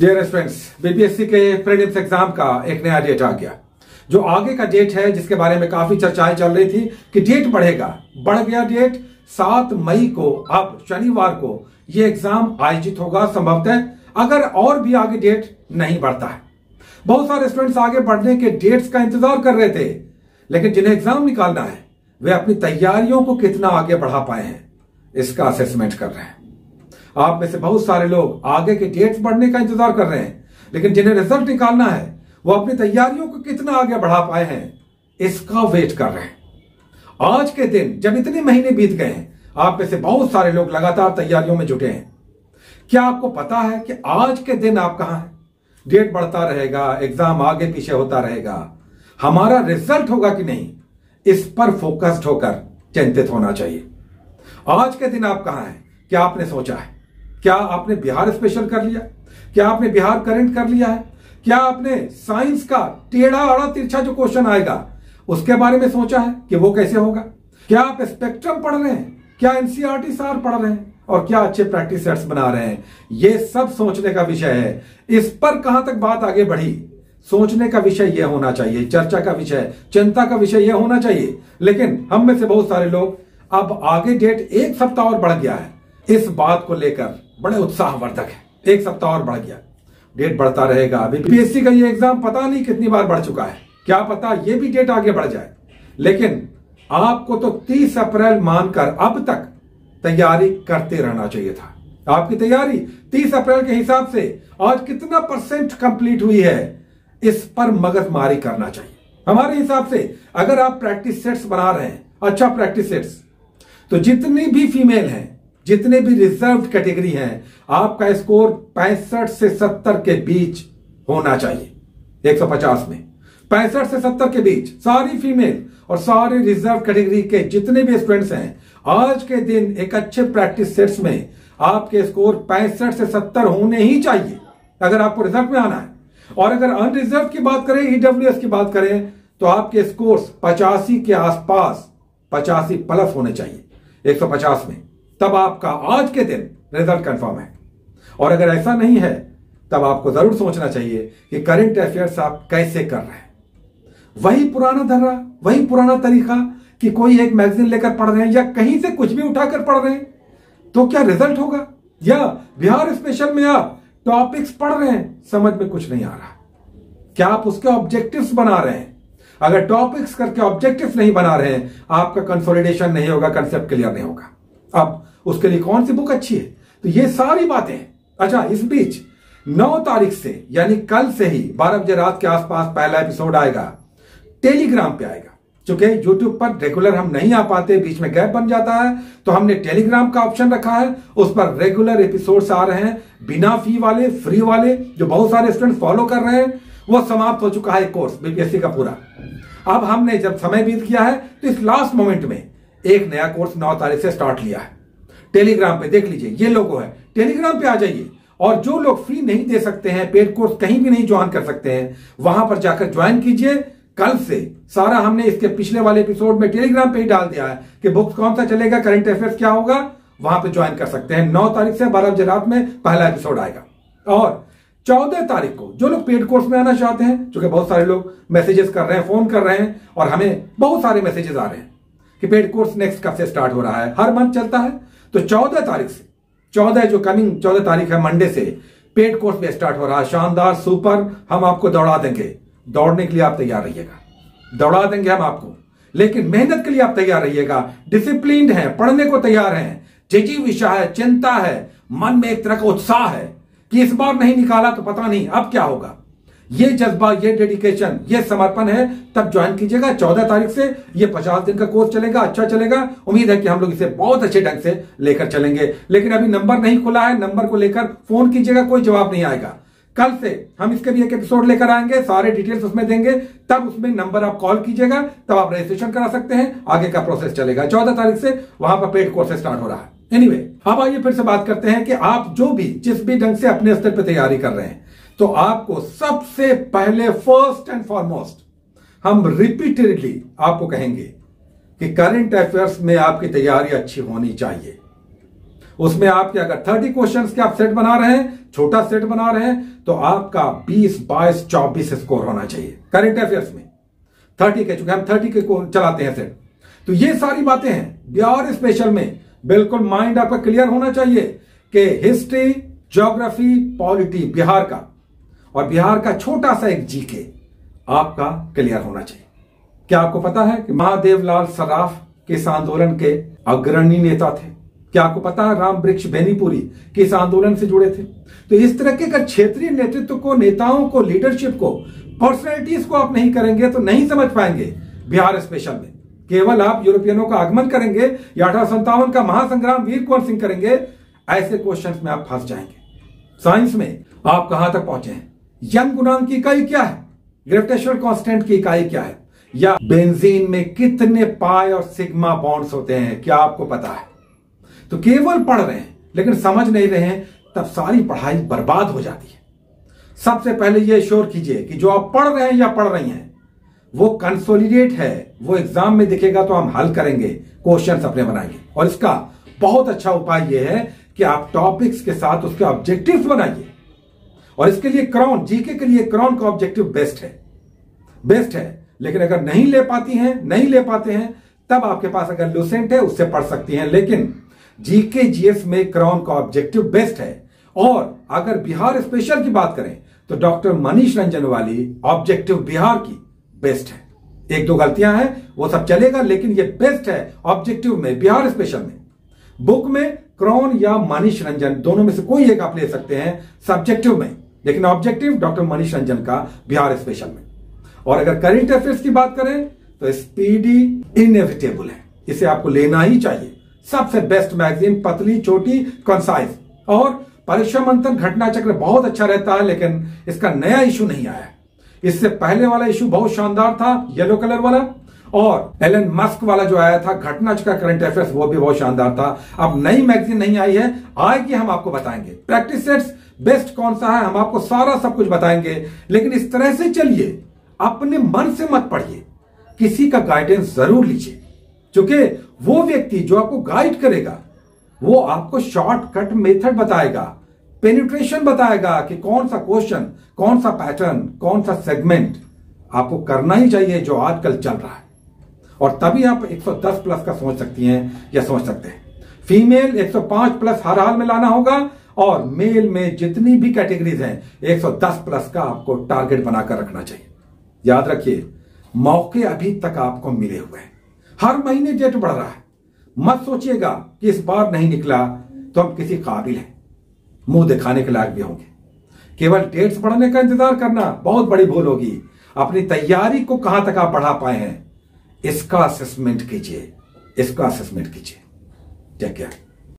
Dear students, BPSC के prelims exam का एक नया डेट आ गया। जो आगे का डेट है जिसके बारे में काफी चर्चाएं चल रही थी कि डेट बढ़ेगा, बढ़ गया डेट। 7 मई को, अब शनिवार को यह एग्जाम आयोजित होगा संभवतः, अगर और भी आगे डेट नहीं बढ़ता है। बहुत सारे स्टूडेंट्स आगे बढ़ने के डेट्स का इंतजार कर रहे थे, लेकिन जिन्हें एग्जाम निकालना है वे अपनी तैयारियों को कितना आगे बढ़ा पाए हैं इसका असेसमेंट कर रहे हैं। आप में से बहुत सारे लोग आगे के डेट्स बढ़ने का इंतजार कर रहे हैं, लेकिन जिन्हें रिजल्ट निकालना है वो अपनी तैयारियों को कितना आगे बढ़ा पाए हैं इसका वेट कर रहे हैं। आज के दिन जब इतने महीने बीत गए हैं, आप में से बहुत सारे लोग लगातार तैयारियों में जुटे हैं। क्या आपको पता है कि आज के दिन आप कहां हैं? डेट बढ़ता रहेगा, एग्जाम आगे पीछे होता रहेगा, हमारा रिजल्ट होगा कि नहीं, इस पर फोकस्ड होकर चिंतित होना चाहिए। आज के दिन आप कहां हैं? क्या आपने सोचा है? क्या आपने बिहार स्पेशल कर लिया? क्या आपने बिहार करंट कर लिया है? क्या आपने साइंस का टेढ़ा आड़ा तिरछा जो क्वेश्चन आएगा उसके बारे में सोचा है कि वो कैसे होगा? क्या आप स्पेक्ट्रम पढ़ रहे हैं? क्या एनसीईआरटी सार पढ़ रहे हैं? और क्या अच्छे प्रैक्टिस सेट्स बना रहे हैं? ये सब सोचने का विषय है। इस पर कहां तक बात आगे बढ़ी, सोचने का विषय यह होना चाहिए, चर्चा का विषय, चिंता का विषय यह होना चाहिए। लेकिन हम में से बहुत सारे लोग अब आगे डेट 1 सप्ताह और बढ़ गया है, इस बात को लेकर बड़े उत्साहवर्धक है। 1 सप्ताह और बढ़ गया, डेट बढ़ता रहेगा। बीपीएससी का ये एग्जाम पता नहीं कितनी बार बढ़ चुका है, क्या पता ये भी डेट आगे बढ़ जाए। लेकिन आपको तो 30 अप्रैल मानकर अब तक तैयारी करते रहना चाहिए था। आपकी तैयारी 30 अप्रैल के हिसाब से आज कितना % कंप्लीट हुई है, इस पर मगजमारी करना चाहिए। हमारे हिसाब से अगर आप प्रैक्टिस सेट्स बना रहे हैं, अच्छा प्रैक्टिस सेट्स, तो जितनी भी फीमेल हैं, जितने भी रिजर्व कैटेगरी हैं, आपका स्कोर 65 से 70 के बीच होना चाहिए। 150 में 65 से 70 के बीच सारी फीमेल और सारे रिजर्व कैटेगरी के जितने भी स्टूडेंट्स हैं, आज के दिन एक अच्छे प्रैक्टिस सेट्स में आपके स्कोर 65 से 70 होने ही चाहिए अगर आपको रिजल्ट में आना है। और अगर अनरिजर्व की बात करें, ईडब्ल्यूएस की बात करें, तो आपके स्कोर्स 85 के आसपास, 85 प्लस होने चाहिए 150 में, तब आपका आज के दिन रिजल्ट कंफर्म है। और अगर ऐसा नहीं है तब आपको जरूर सोचना चाहिए कि करंट अफेयर्स आप कैसे कर रहे हैं। वही पुराना धर्रा, वही पुराना तरीका कि कोई एक मैगजीन लेकर पढ़ रहे हैं या कहीं से कुछ भी उठाकर पढ़ रहे हैं तो क्या रिजल्ट होगा? या बिहार स्पेशल में आप टॉपिक्स पढ़ रहे हैं, समझ में कुछ नहीं आ रहा, क्या आप उसके ऑब्जेक्टिव्स बना रहे हैं? अगर टॉपिक्स करके ऑब्जेक्टिव्स नहीं बना रहे हैं, आपका कंसोलिडेशन नहीं होगा, कंसेप्ट क्लियर नहीं होगा। अब उसके लिए कौन सी बुक अच्छी है? तो ये सारी बातें हैं। अच्छा, इस बीच 9 तारीख से यानी कल से ही 12 बजे रात के आसपास पहला एपिसोड आएगा, टेलीग्राम पे आएगा। क्योंकि यूट्यूब पर रेगुलर हम नहीं आ पाते, बीच में गैप बन जाता है, तो हमने टेलीग्राम का ऑप्शन रखा है। उस पर रेगुलर एपिसोड्स आ रहे हैं, बिना फी वाले, फ्री वाले, जो बहुत सारे स्टूडेंट फॉलो कर रहे हैं। वो समाप्त हो चुका है कोर्स बीपीएससी का पूरा। अब हमने जब समय बीत गया है तो इस लास्ट मोमेंट में एक नया कोर्स 9 तारीख से स्टार्ट लिया है। टेलीग्राम पे देख लीजिए, ये लोगो है, टेलीग्राम पे आ जाइए। और जो लोग फी नहीं दे सकते हैं, पेड कोर्स कहीं भी नहीं ज्वाइन कर सकते हैं, वहां पर जाकर ज्वाइन कीजिए। कल से सारा हमने इसके पिछले वाले एपिसोड में टेलीग्राम पे ही डाल दिया है कि बुक्स कौन सा चलेगा, करंट अफेयर्स क्या होगा, वहां पे ज्वाइन कर सकते हैं। 9 तारीख से 12 बजे रात में पहला एपिसोड आएगा। और 14 तारीख को जो लोग पेड कोर्स में आना चाहते हैं, क्योंकि बहुत सारे लोग मैसेजेस कर रहे हैं, फोन कर रहे हैं, और हमें बहुत सारे मैसेजेस आ रहे हैं कि पेड कोर्स नेक्स्ट कब से स्टार्ट हो रहा है, हर मंथ चलता है। तो 14 तारीख से, 14 जो कमिंग 14 तारीख है, मंडे से पेड कोर्स में स्टार्ट हो रहा है। शानदार, सुपर, हम आपको दौड़ा देंगे। दौड़ने के लिए आप तैयार रहिएगा, दौड़ा देंगे हम आपको, लेकिन मेहनत के लिए आप तैयार रहिएगा। डिसिप्लिन्ड हैं, पढ़ने को तैयार हैं, जिजीविषा है, चिंता है, मन में एक तरह का उत्साह है कि इस बार नहीं निकाला तो पता नहीं अब क्या होगा। ये जज्बा, ये डेडिकेशन, ये समर्पण है, तब ज्वाइन कीजिएगा। 14 तारीख से ये 50 दिन का कोर्स चलेगा, अच्छा चलेगा। उम्मीद है कि हम लोग इसे बहुत अच्छे ढंग से लेकर चलेंगे। लेकिन अभी नंबर नहीं खुला है, नंबर को लेकर फोन कीजिएगा, कोई जवाब नहीं आएगा। कल से हम इसके भी एक एपिसोड लेकर आएंगे, सारे डिटेल्स उसमें देंगे, तब उसमें नंबर आप कॉल कीजिएगा, तब आप रजिस्ट्रेशन करा सकते हैं, आगे का प्रोसेस चलेगा। 14 तारीख से वहां पर पेड कोर्स स्टार्ट हो रहा है। एनीवे, अब आइए फिर से बात करते हैं कि आप जो भी जिस भी ढंग से अपने स्तर पर तैयारी कर रहे हैं, तो आपको सबसे पहले फर्स्ट एंड फॉरमोस्ट हम रिपीटेडली आपको कहेंगे कि करंट अफेयर्स में आपकी तैयारी अच्छी होनी चाहिए। उसमें आपके अगर 30 क्वेश्चंस के आप सेट बना रहे हैं छोटा सेट बना रहे हैं तो आपका 20, 22, 24 स्कोर होना चाहिए करंट अफेयर्स में 30 के, चूंकि हम 30 के को चलाते हैं सेट। तो ये सारी बातें हैं बिहार स्पेशल में। बिल्कुल माइंड आपका क्लियर होना चाहिए कि हिस्ट्री, ज्योग्राफी, पॉलिटी बिहार का और बिहार का छोटा सा एक जीके आपका क्लियर होना चाहिए। क्या आपको पता है कि महादेवलाल सर्राफ किस आंदोलन के अग्रणी नेता थे? क्या आपको पता है राम वृक्ष बेनीपुरी किस आंदोलन से जुड़े थे? तो इस तरह के अगर क्षेत्रीय नेतृत्व को, नेताओं को, लीडरशिप को, पर्सनैलिटीज को आप नहीं करेंगे तो नहीं समझ पाएंगे बिहार स्पेशल में। केवल आप यूरोपियनों का आगमन करेंगे या 1857 का महासंग्राम वीर कुंवर सिंह करेंगे, ऐसे क्वेश्चंस में आप फंस जाएंगे। साइंस में आप कहां तक पहुंचे हैं? यंग गुणांक की इकाई क्या है? ग्रेविटेशनल कांस्टेंट की इकाई क्या है? या बेंजीन में कितने पाई और सिग्मा बॉन्ड्स होते हैं, क्या आपको पता है? तो केवल पढ़ रहे हैं लेकिन समझ नहीं रहे हैं, तब सारी पढ़ाई बर्बाद हो जाती है। सबसे पहले यह श्योर कीजिए कि जो आप पढ़ रहे हैं या पढ़ रही हैं वो कंसोलिडेट है, वो एग्जाम में दिखेगा तो हम हल करेंगे, क्वेश्चंस अपने बनाएंगे। और इसका बहुत अच्छा उपाय यह है कि आप टॉपिक्स के साथ उसके ऑब्जेक्टिव्स बनाइए। और इसके लिए क्रॉन, जीके के लिए क्रॉन का ऑब्जेक्टिव बेस्ट है। लेकिन अगर नहीं ले पाते हैं तब आपके पास अगर लुसेंट है उससे पढ़ सकती हैं, लेकिन जीके जीएस में क्रॉन का ऑब्जेक्टिव बेस्ट है। और अगर बिहार स्पेशल की बात करें तो डॉक्टर मनीष रंजन वाली ऑब्जेक्टिव बिहार की बेस्ट है। एक दो गलतियां हैं वो सब चलेगा, लेकिन ये बेस्ट है ऑब्जेक्टिव में, बिहार स्पेशल में। बुक में क्रॉन या मनीष रंजन दोनों में से कोई एक आप ले सकते हैं सब्जेक्टिव में, लेकिन ऑब्जेक्टिव डॉक्टर मनीष रंजन का बिहार स्पेशल में। और अगर करंट अफेयर्स की बात करें तो स्पीडी इनएविटेबल है, इसे आपको लेना ही चाहिए। सबसे बेस्ट मैगजीन, पतली, छोटी, कंसाइज। और परीक्षा मंथन घटना चक्र बहुत अच्छा रहता है, लेकिन इसका नया इशू नहीं आया है। इससे पहले वाला इशू बहुत शानदार था, येलो कलर वाला, और एलन मस्क वाला जो आया था घटना चक्र करंट अफेयर्स, वो भी बहुत शानदार था। अब नई मैगजीन नहीं आई है, आएगी, हम आपको बताएंगे। प्रैक्टिस सेट्स बेस्ट कौन सा है हम आपको सारा सब कुछ बताएंगे, लेकिन इस तरह से चलिए, अपने मन से मत पढ़िए, किसी का गाइडेंस जरूर लीजिए, क्योंकि वो व्यक्ति जो आपको गाइड करेगा वो आपको शॉर्टकट मेथड बताएगा, पेनिट्रेशन बताएगा कि कौन सा क्वेश्चन, कौन सा पैटर्न, कौन सा सेगमेंट आपको करना ही चाहिए जो आजकल चल रहा है। और तभी आप 110 प्लस का सोच सकती हैं या सोच सकते हैं। फीमेल 105 प्लस हर हाल में लाना होगा, और मेल में जितनी भी कैटेगरीज हैं 110 प्लस का आपको टारगेट बनाकर रखना चाहिए। याद रखिए, मौके अभी तक आपको मिले हुए हैं, हर महीने डेट बढ़ रहा है। मत सोचिएगा कि इस बार नहीं निकला तो हम किसी काबिल हैं, मुंह दिखाने के लायक भी होंगे। केवल डेट्स बढ़ने का इंतजार करना बहुत बड़ी भूल होगी। अपनी तैयारी को कहां तक आप बढ़ा पाए हैं, इसका असेसमेंट कीजिए। Take care.